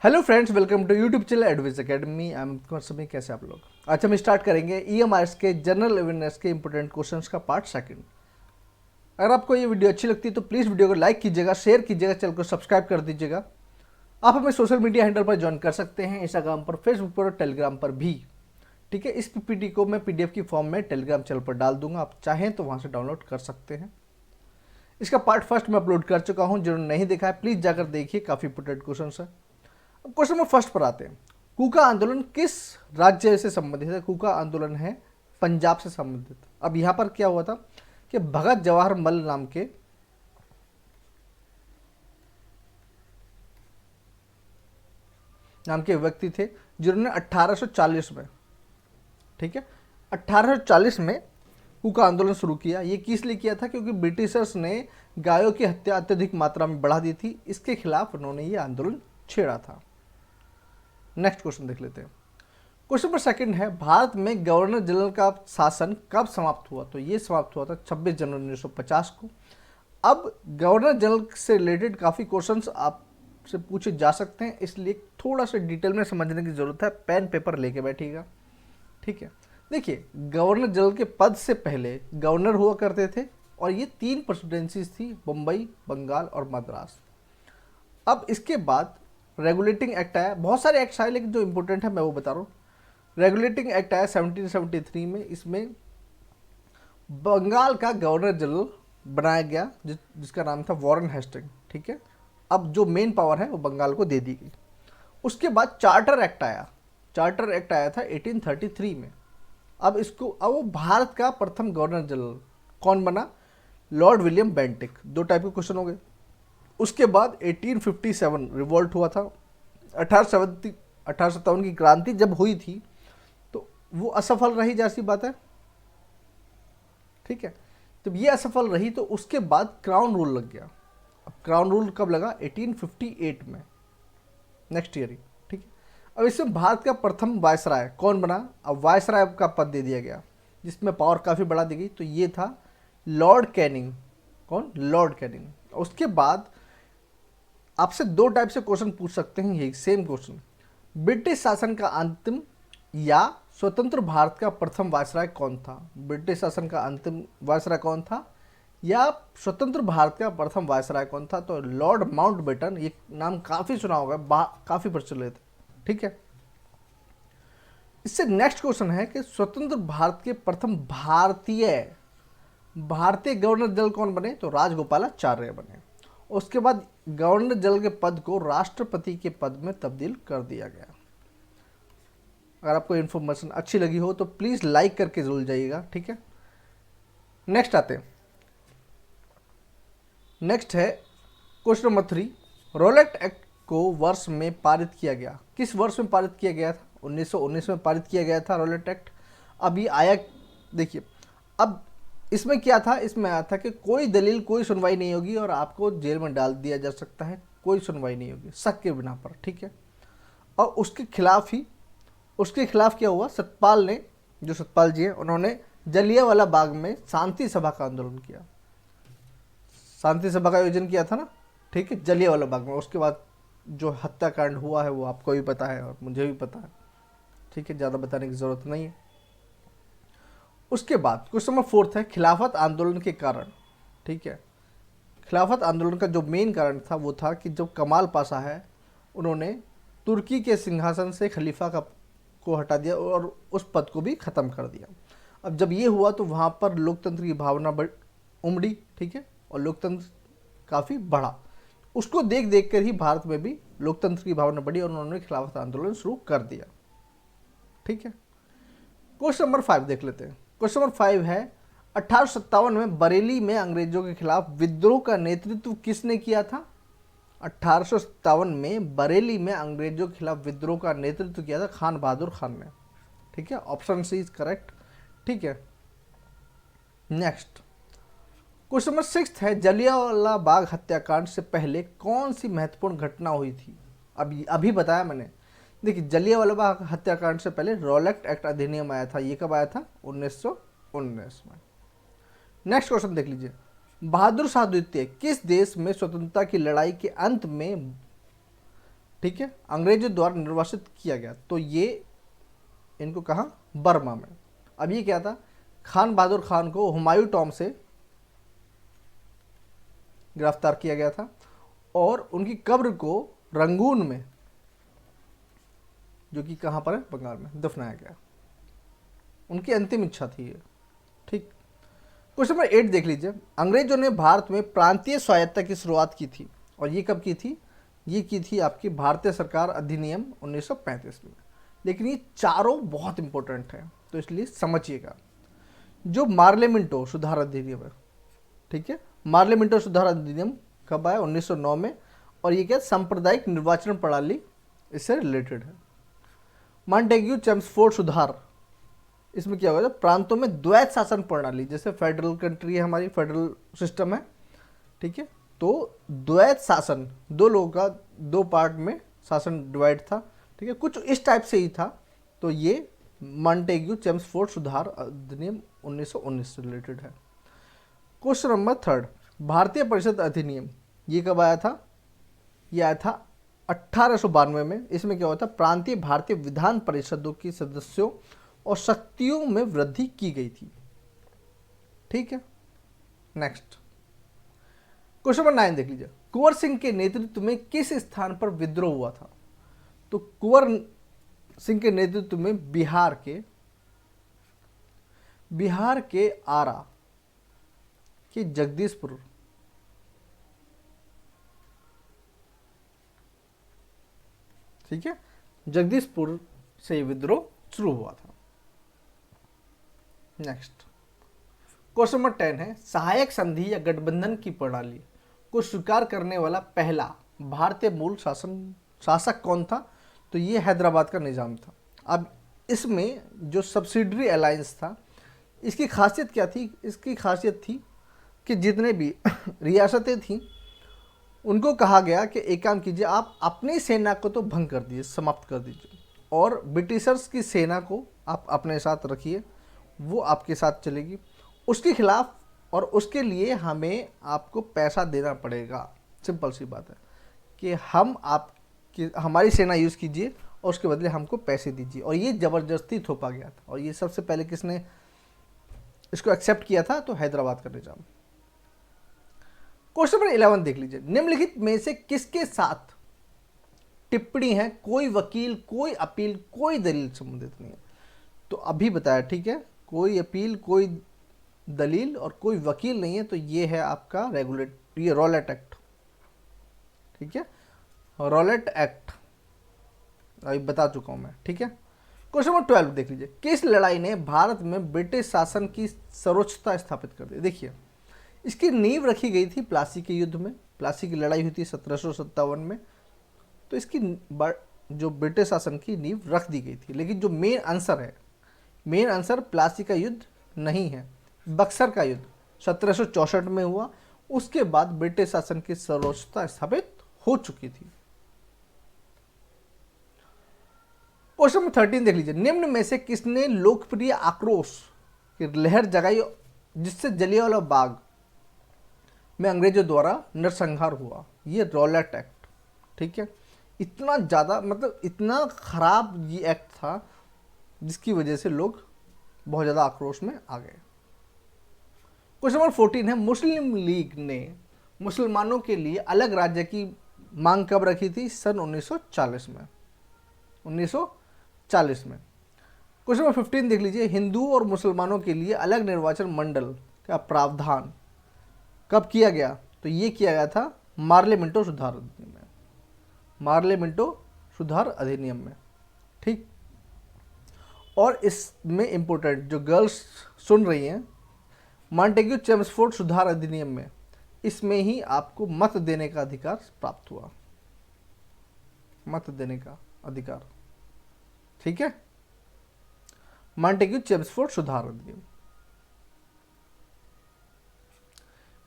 Hello friends, welcome to YouTube channel advice academy. I am Kumar Sami. कैसे आप लोग? आज हम स्टार्ट करेंगे ईएमआईएस के जनरल अवेयरनेस के इंपॉर्टेंट क्वेश्चंस का पार्ट सेकंड। अगर आपको ये वीडियो अच्छी लगती है तो प्लीज़ वीडियो को लाइक कीजिएगा, शेयर कीजिएगा, चैनल को सब्सक्राइब कर दीजिएगा। आप हमें सोशल मीडिया हैंडल पर ज्वाइन कर सकते हैं, इंस्टाग्राम पर, फेसबुक पर और टेलीग्राम पर भी। ठीक है, इस पीपीटी को मैं पीडीएफ की फॉर्म में टेलीग्राम चैनल पर डाल दूंगा, आप चाहें तो वहाँ से डाउनलोड कर सकते हैं। इसका पार्ट फर्स्ट मैं अपलोड कर चुका हूँ, जिन्होंने नहीं देखा है प्लीज़ जाकर देखिए, काफ़ी इंपॉर्टेंट क्वेश्चन है। अब क्वेश्चन नंबर फर्स्ट पर आते हैं। कूका आंदोलन किस राज्य से संबंधित है? कूका आंदोलन है पंजाब से संबंधित। अब यहाँ पर क्या हुआ था कि भगत जवाहर मल नाम के व्यक्ति थे, जिन्होंने 1840 में, ठीक है, 1840 में कूका आंदोलन शुरू किया। ये किस लिए किया था? क्योंकि ब्रिटिशर्स ने गायों की हत्या अत्यधिक मात्रा में बढ़ा दी थी, इसके खिलाफ उन्होंने ये आंदोलन छेड़ा था। नेक्स्ट क्वेश्चन देख लेते हैं। क्वेश्चन नंबर सेकंड है, भारत में गवर्नर जनरल का शासन कब समाप्त हुआ? तो ये समाप्त हुआ था 26 जनवरी 1950 को। अब गवर्नर जनरल से रिलेटेड काफ़ी क्वेश्चंस आपसे पूछे जा सकते हैं, इसलिए थोड़ा सा डिटेल में समझने की ज़रूरत है। पेन पेपर लेके बैठिएगा, ठीक है। देखिए, गवर्नर जनरल के पद से पहले गवर्नर हुआ करते थे और ये 3 प्रेसिडेंसीज थी, मुंबई, बंगाल और मद्रास। अब इसके बाद रेगुलेटिंग एक्ट आया, बहुत सारे एक्ट आए लेकिन जो इंपॉर्टेंट है मैं वो बता रहा हूँ। रेगुलेटिंग एक्ट आया 1773 में, इसमें बंगाल का गवर्नर जनरल बनाया गया, जिसका नाम था वॉरेन हेस्टिंग, ठीक है। अब जो मेन पावर है वो बंगाल को दे दी गई। उसके बाद चार्टर एक्ट आया। चार्टर एक्ट आया था 1833 में। अब वो भारत का प्रथम गवर्नर जनरल कौन बना? Lord William Bentinck. 2 टाइप के क्वेश्चन हो गए। उसके बाद 1857 रिवॉल्ट हुआ था। 1857 की क्रांति जब हुई थी तो वो असफल रही, जाहिर सी बात है, ठीक है। जब ये असफल रही तो उसके बाद क्राउन रूल लग गया। अब क्राउन रूल कब लगा? 1858 में, नेक्स्ट ईयर ही, ठीक है। अब इसमें भारत का प्रथम वायसराय कौन बना? अब वायसराय का पद दे दिया गया, जिसमें पावर काफ़ी बढ़ा दी गई, तो ये था लॉर्ड कैनिंग। कौन? Lord Canning. उसके बाद आपसे 2 टाइप से क्वेश्चन पूछ सकते हैं, यही सेम क्वेश्चन। ब्रिटिश शासन का अंतिम या स्वतंत्र भारत का प्रथम वायसराय कौन था? ब्रिटिश शासन का अंतिम वायसराय कौन था या स्वतंत्र भारत का प्रथम वायसराय कौन था? तो लॉर्ड माउंटबेटन। ये नाम काफ़ी सुना होगा, काफ़ी प्रचलित है, ठीक है। इससे नेक्स्ट क्वेश्चन है कि स्वतंत्र भारत के प्रथम भारतीय गवर्नर जनरल कौन बने? तो राजगोपालाचार्य बने। उसके बाद गवर्नर जनरल के पद को राष्ट्रपति के पद में तब्दील कर दिया गया। अगर आपको इन्फॉर्मेशन अच्छी लगी हो तो प्लीज़ लाइक करके जरूर जाइएगा, ठीक है। नेक्स्ट आते हैं। नेक्स्ट है क्वेश्चन नंबर 3। रोलेट एक्ट को वर्ष में पारित किया गया। किस वर्ष में पारित किया गया था? 1919 में पारित किया गया था रोलेट एक्ट। अभी आया, देखिए, अब इसमें क्या था? इसमें आया था कि कोई दलील, कोई सुनवाई नहीं होगी और आपको जेल में डाल दिया जा सकता है, कोई सुनवाई नहीं होगी शक के बिना पर, ठीक है। और उसके खिलाफ क्या हुआ? सतपाल ने, जो सतपाल जी हैं, उन्होंने जलियांवाला बाग में शांति सभा का आंदोलन किया। शांति सभा का आयोजन किया था ना, ठीक है, जलियांवाला बाग में। उसके बाद जो हत्याकांड हुआ है वो आपको भी पता है और मुझे भी पता है, ठीक है, ज़्यादा बताने की ज़रूरत नहीं है। उसके बाद क्वेश्चन नंबर 4 है, खिलाफत आंदोलन के कारण, ठीक है। खिलाफत आंदोलन का जो मेन कारण था वो था कि जब कमाल पाशा है, उन्होंने तुर्की के सिंहासन से खलीफा को हटा दिया और उस पद को भी ख़त्म कर दिया। अब जब ये हुआ तो वहाँ पर लोकतंत्र की भावना उमड़ी, ठीक है, और लोकतंत्र काफ़ी बढ़ा। उसको देख देख कर ही भारत में भी लोकतंत्र की भावना बढ़ी और उन्होंने खिलाफत आंदोलन शुरू कर दिया, ठीक है। क्वेश्चन नंबर 5 देख लेते हैं। क्वेश्चन नंबर 5 है, 1857 में बरेली में अंग्रेजों के खिलाफ विद्रोह का नेतृत्व किसने किया था? 1857 में बरेली में अंग्रेजों के खिलाफ विद्रोह का नेतृत्व किया था खान बहादुर खान ने, ठीक है। ऑप्शन सी इज करेक्ट, ठीक है। नेक्स्ट क्वेश्चन नंबर 6 है, जलियांवाला बाग हत्याकांड से पहले कौन सी महत्वपूर्ण घटना हुई थी? अभी बताया मैंने। देखिए, जलियांवाला बाग हत्याकांड से पहले रोलेट एक्ट अधिनियम आया था। ये कब आया था? 1919 में। नेक्स्ट क्वेश्चन देख लीजिए, बहादुर शाह द्वितीय किस देश में स्वतंत्रता की लड़ाई के अंत में ठीक है, अंग्रेजों द्वारा निर्वासित किया गया। तो ये इनको कहाँ, बर्मा में। अब ये क्या था, खान बहादुर खान को हुमायूं टॉम से गिरफ्तार किया गया था और उनकी कब्र को रंगून में, जो कि कहाँ पर है, बंगाल में, दफनाया गया। उनकी अंतिम इच्छा थी ये। ठीक। क्वेश्चन नंबर 8 देख लीजिए। अंग्रेजों ने भारत में प्रांतीय स्वायत्तता की शुरुआत की थी, और ये कब की थी, ये की थी आपकी भारतीय सरकार अधिनियम 1935 में। लेकिन ये चारों बहुत इंपॉर्टेंट है, तो इसलिए समझिएगा। जो मार्लेमिंटो सुधार अधिनियम है, ठीक है, मार्लेमिंटो सुधार अधिनियम कब आया, 1909 में। और ये क्या, सांप्रदायिक निर्वाचन प्रणाली इससे रिलेटेड है। मॉन्टेग्यू चेम्सफोर्ड सुधार, इसमें क्या होगा, प्रांतों में द्वैत शासन प्रणाली, जैसे फेडरल कंट्री है हमारी, फेडरल सिस्टम है, ठीक है, तो द्वैत शासन, दो लोगों का दो पार्ट में शासन डिवाइड था, ठीक है, कुछ इस टाइप से ही था। तो ये मॉन्टेग्यू चेम्सफोर्ड सुधार अधिनियम 1919 से रिलेटेड है। क्वेश्चन नंबर 3, भारतीय परिषद अधिनियम, ये कब आया था, ये आया था 1892 में। इसमें क्या होता है, प्रांतीय भारतीय विधान परिषदों के सदस्यों और शक्तियों में वृद्धि की गई थी। ठीक है, नेक्स्ट क्वेश्चन नंबर 9 देख लीजिए। कुंवर सिंह के नेतृत्व में किस स्थान पर विद्रोह हुआ था। तो कुंवर सिंह के नेतृत्व में बिहार के आरा के जगदीशपुर, ठीक है, जगदीशपुर से विद्रोह शुरू हुआ था। नेक्स्ट क्वेश्चन नंबर 10 है, सहायक संधि या गठबंधन की प्रणाली को स्वीकार करने वाला पहला भारतीय मूल शासक कौन था। तो ये हैदराबाद का निज़ाम था। अब इसमें जो सब्सिडरी अलायंस था, इसकी खासियत क्या थी, इसकी खासियत थी कि जितने भी रियासतें थीं उनको कहा गया कि एक काम कीजिए, आप अपनी सेना को तो भंग कर दीजिए, समाप्त कर दीजिए, और ब्रिटिशर्स की सेना को आप अपने साथ रखिए, वो आपके साथ चलेगी, उसके खिलाफ, और उसके लिए हमें आपको पैसा देना पड़ेगा। सिंपल सी बात है कि हमारी सेना यूज़ कीजिए और उसके बदले हमको पैसे दीजिए। और ये ज़बरदस्ती थोपा गया था, और ये सबसे पहले किसने इसको एक्सेप्ट किया था, तो हैदराबाद का निज़ाम। क्वेश्चन नंबर 11 देख लीजिए। निम्नलिखित में से किसके साथ टिप्पणी है, कोई वकील, कोई अपील, कोई दलील संबंधित नहीं है। तो अभी बताया, ठीक है, कोई अपील, कोई दलील और कोई वकील नहीं है। तो ये है आपका ये रॉलेट एक्ट, ठीक है, रॉलेट एक्ट अभी बता चुका हूं मैं, ठीक है। क्वेश्चन नंबर 12 देख लीजिए। किस लड़ाई ने भारत में ब्रिटिश शासन की सर्वोच्चता स्थापित कर दी। देखिए, इसकी नींव रखी गई थी प्लासी के युद्ध में। प्लासी की लड़ाई हुई थी 1757 में। तो इसकी जो ब्रिटिश शासन की नींव रख दी गई थी। लेकिन जो मेन आंसर प्लासी का युद्ध नहीं है, बक्सर का युद्ध 1764 में हुआ। उसके बाद ब्रिटिश शासन की सर्वोच्चता स्थापित हो चुकी थी। क्वेश्चन नंबर 13 देख लीजिए। निम्न में से किसने लोकप्रिय आक्रोश की लहर जगाई जिससे जलियांवाला बाग में अंग्रेजों द्वारा नरसंहार हुआ। ये रॉलेट एक्ट, ठीक है। इतना ज़्यादा, मतलब इतना खराब ये एक्ट था जिसकी वजह से लोग बहुत ज़्यादा आक्रोश में आ गए। क्वेश्चन नंबर 14 है, मुस्लिम लीग ने मुसलमानों के लिए अलग राज्य की मांग कब रखी थी। सन 1940 में। 1940 में। क्वेश्चन नंबर 15 देख लीजिए। हिंदू और मुसलमानों के लिए अलग निर्वाचन मंडल का प्रावधान कब किया गया। तो ये किया गया था मार्लेमिंटो सुधार अधिनियम में। मार्लेमिंटो सुधार अधिनियम में, ठीक। और इसमें इंपॉर्टेंट जो गर्ल्स सुन रही हैं, मॉन्टेग्यू चेम्सफोर्ड सुधार अधिनियम में, इसमें ही आपको मत देने का अधिकार प्राप्त हुआ। मत देने का अधिकार, ठीक है। मॉन्टेग्यू चेम्सफोर्ड सुधार अधिनियम।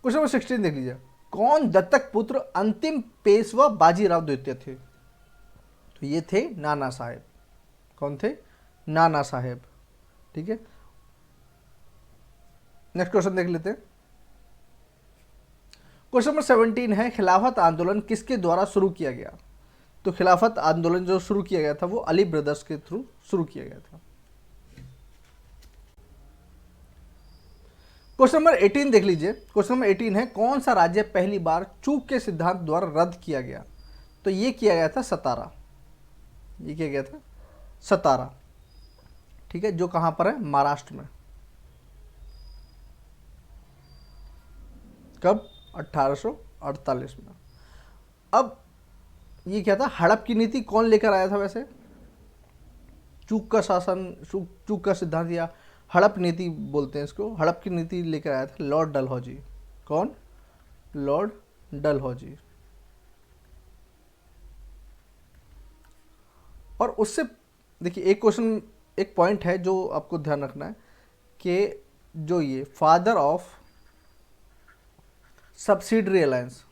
क्वेश्चन नंबर 16 देख लीजिए। कौन दत्तक पुत्र अंतिम पेशवा बाजीराव द्वितीय थे। तो ये थे नाना साहेब। कौन थे, नाना साहेब, ठीक है। नेक्स्ट क्वेश्चन देख लेते हैं। क्वेश्चन नंबर 17 है, खिलाफत आंदोलन किसके द्वारा शुरू किया गया। तो खिलाफत आंदोलन जो शुरू किया गया था वो अली ब्रदर्स के थ्रू शुरू किया गया था। क्वेश्चन नंबर 18 देख लीजिए। क्वेश्चन नंबर 18 है, कौन सा राज्य पहली बार चूक के सिद्धांत द्वारा रद्द किया गया? तो ये किया गया था सतारा। ये किया गया था सतारा, ठीक है, जो कहां पर है? महाराष्ट्र में। कब? 1848 में। अब ये क्या था? हड़प की नीति कौन लेकर आया था वैसे? चूक का शासन, चूक का सिद्धांत या हड़प नीति बोलते हैं इसको। हड़प की नीति लेकर आया था लॉर्ड डलहौजी। कौन? लॉर्ड डलहौजी। और उससे देखिए एक क्वेश्चन, एक पॉइंट है जो आपको ध्यान रखना है कि जो ये फादर ऑफ सब्सिडरी अलायंस,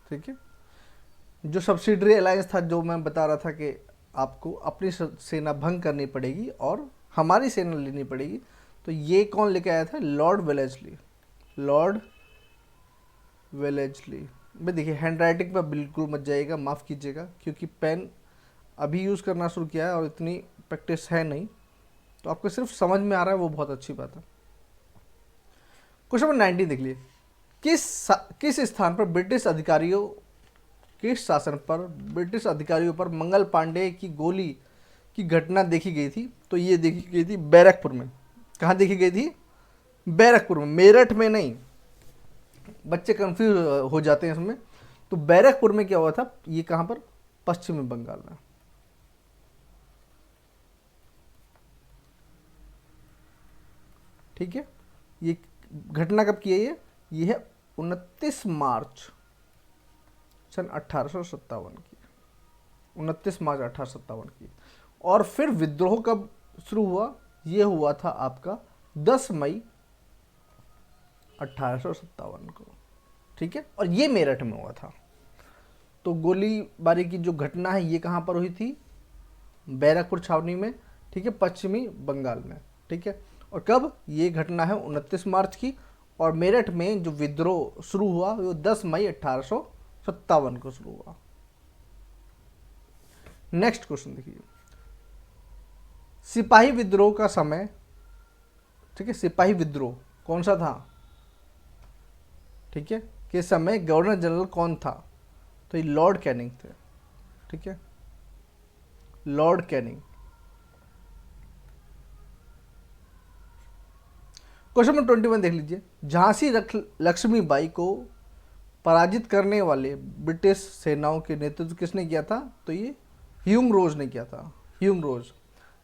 ठीक है, जो सब्सिडरी अलायंस था, जो मैं बता रहा था कि आपको अपनी सेना भंग करनी पड़ेगी और हमारी सेना लेनी पड़ेगी, तो ये कौन लेके आया था? Lord Wellesley. Lord Wellesley. भाई देखिए हैंड राइटिंग पर बिल्कुल मत जाइएगा, माफ़ कीजिएगा, क्योंकि पेन अभी यूज़ करना शुरू किया है और इतनी प्रैक्टिस है नहीं, तो आपको सिर्फ समझ में आ रहा है, वो बहुत अच्छी बात है। क्वेश्चन नंबर 19 देख लीजिए। किस स्थान पर ब्रिटिश अधिकारियों, किस शासन पर ब्रिटिश अधिकारियों पर मंगल पांडे की गोली की घटना देखी गई थी? तो ये देखी गई थी बैरकपुर में। कहाँ देखी गई थी? बैरकपुर में, मेरठ में नहीं। बच्चे कंफ्यूज हो जाते हैं इसमें। तो बैरकपुर में क्या हुआ था? ये कहाँ पर? पश्चिमी बंगाल में। ठीक है, ये घटना कब की है? ये है 29 मार्च सन 1857 की। 29 मार्च 1857 की। और फिर विद्रोह कब शुरू हुआ? ये हुआ था आपका 10 मई 1857 को। ठीक है, और ये मेरठ में हुआ था। तो गोलीबारी की जो घटना है ये कहाँ पर हुई थी? बैरकपुर छावनी में, ठीक है, पश्चिमी बंगाल में। ठीक है, और कब? ये घटना है 29 मार्च की। और मेरठ में जो विद्रोह शुरू हुआ वो 10 मई 1857 को शुरू हुआ। नेक्स्ट क्वेश्चन देखिए। सिपाही विद्रोह का समय, ठीक है, सिपाही विद्रोह कौन सा था? ठीक है, के समय गवर्नर जनरल कौन था? तो ये लॉर्ड कैनिंग थे। ठीक है, लॉर्ड कैनिंग। क्वेश्चन नंबर 21 देख लीजिए। झांसी लक्ष्मीबाई को पराजित करने वाले ब्रिटिश सेनाओं के नेतृत्व किसने किया था? तो ये ह्यूम रोज ने किया था। ह्यूम रोज।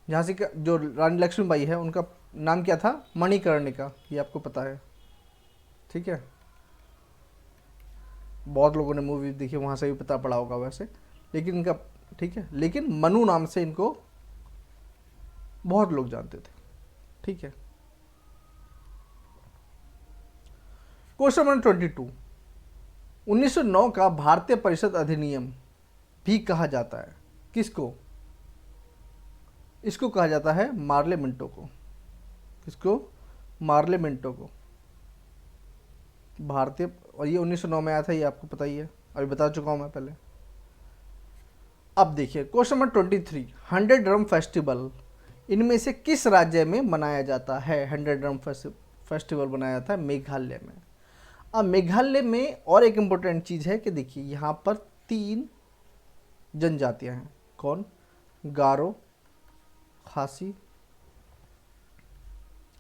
झांसी का जो रानी लक्ष्मीबाई है उनका नाम क्या था? मणिकर्णिका, ये आपको पता है। ठीक है, बहुत लोगों ने मूवी देखी, वहाँ से भी पता पड़ा होगा वैसे, लेकिन इनका, ठीक है, लेकिन मनु नाम से इनको बहुत लोग जानते थे। ठीक है, क्वेश्चन नंबर 22। 1909 का भारतीय परिषद अधिनियम भी कहा जाता है किसको? इसको कहा जाता है मार्ले मिंटो को। किसको? मार्ले मिंटो को। भारतीय, और ये 1909 में आया था, ये आपको पता ही है, अभी बता चुका हूं मैं पहले। अब देखिए क्वेश्चन नंबर 23। 100 ड्रम फेस्टिवल इनमें से किस राज्य में मनाया जाता है? 100 ड्रम फेस्टिवल मनाया जाता है मेघालय में। अब मेघालय में और एक इम्पोर्टेंट चीज़ है कि देखिए यहाँ पर 3 जनजातियाँ हैं। कौन? गारो, खासी,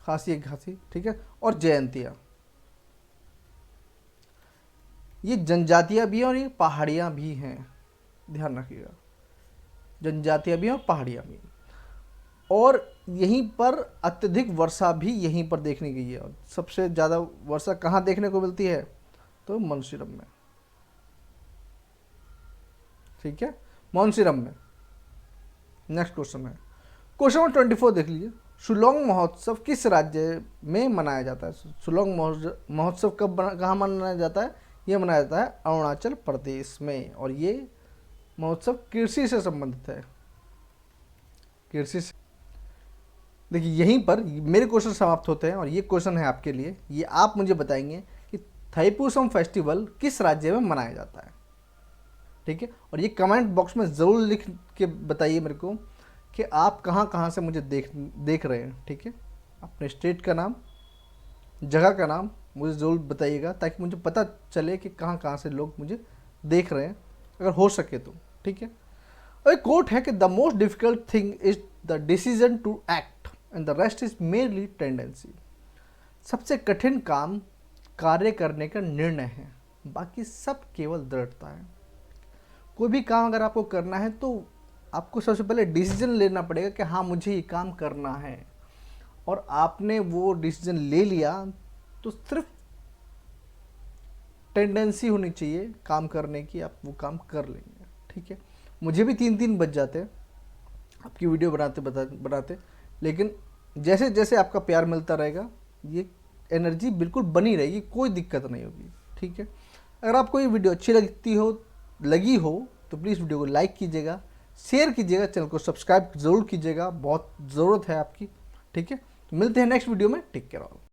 खासी एक घासी, ठीक है, और जयंतिया। ये जनजातियाँ भी हैं और ये पहाड़ियाँ भी हैं, ध्यान रखिएगा। जनजातियाँ भी हैं और पहाड़ियाँ भी। और यहीं पर अत्यधिक वर्षा भी यहीं पर देखने गई है। और सबसे ज़्यादा वर्षा कहाँ देखने को मिलती है? तो मानसीरम में। ठीक है, मानसीरम में। नेक्स्ट क्वेश्चन है क्वेश्चन नंबर 24 देख लीजिए। शिलोंग महोत्सव किस राज्य में मनाया जाता है? शिलोंग महोत्सव कब कहाँ मनाया जाता है? ये मनाया जाता है अरुणाचल प्रदेश में। और ये महोत्सव कृषि से संबंधित है। कृषि से। देखिए यहीं पर मेरे क्वेश्चन समाप्त होते हैं और ये क्वेश्चन है आपके लिए। ये आप मुझे बताएंगे कि थाईपुसम फेस्टिवल किस राज्य में मनाया जाता है? ठीक है, और ये कमेंट बॉक्स में ज़रूर लिख के बताइए मेरे को कि आप कहाँ कहाँ से मुझे देख रहे हैं। ठीक है, अपने स्टेट का नाम, जगह का नाम मुझे ज़रूर बताइएगा, ताकि मुझे पता चले कि कहाँ कहाँ से लोग मुझे देख रहे हैं, अगर हो सके तो। ठीक है, और एक कोट है कि the most difficult thing is the decision to act and the rest is merely tendency. सबसे कठिन काम कार्य करने का निर्णय है, बाकी सब केवल दृढ़ता है। कोई भी काम अगर आपको करना है तो आपको सबसे पहले डिसीजन लेना पड़ेगा कि हाँ मुझे ये काम करना है, और आपने वो डिसीजन ले लिया तो सिर्फ टेंडेंसी होनी चाहिए काम करने की, आप वो काम कर लेंगे। ठीक है, मुझे भी 3 बज जाते हैं आपकी वीडियो बनाते, लेकिन जैसे जैसे आपका प्यार मिलता रहेगा ये एनर्जी बिल्कुल बनी रहेगी, कोई दिक्कत नहीं होगी। ठीक है, अगर आपको ये वीडियो अच्छी लगी हो तो प्लीज़ वीडियो को लाइक कीजिएगा, शेयर कीजिएगा, चैनल को सब्सक्राइब ज़रूर कीजिएगा, बहुत ज़रूरत है आपकी। ठीक है, तो मिलते हैं नेक्स्ट वीडियो में। Take care all.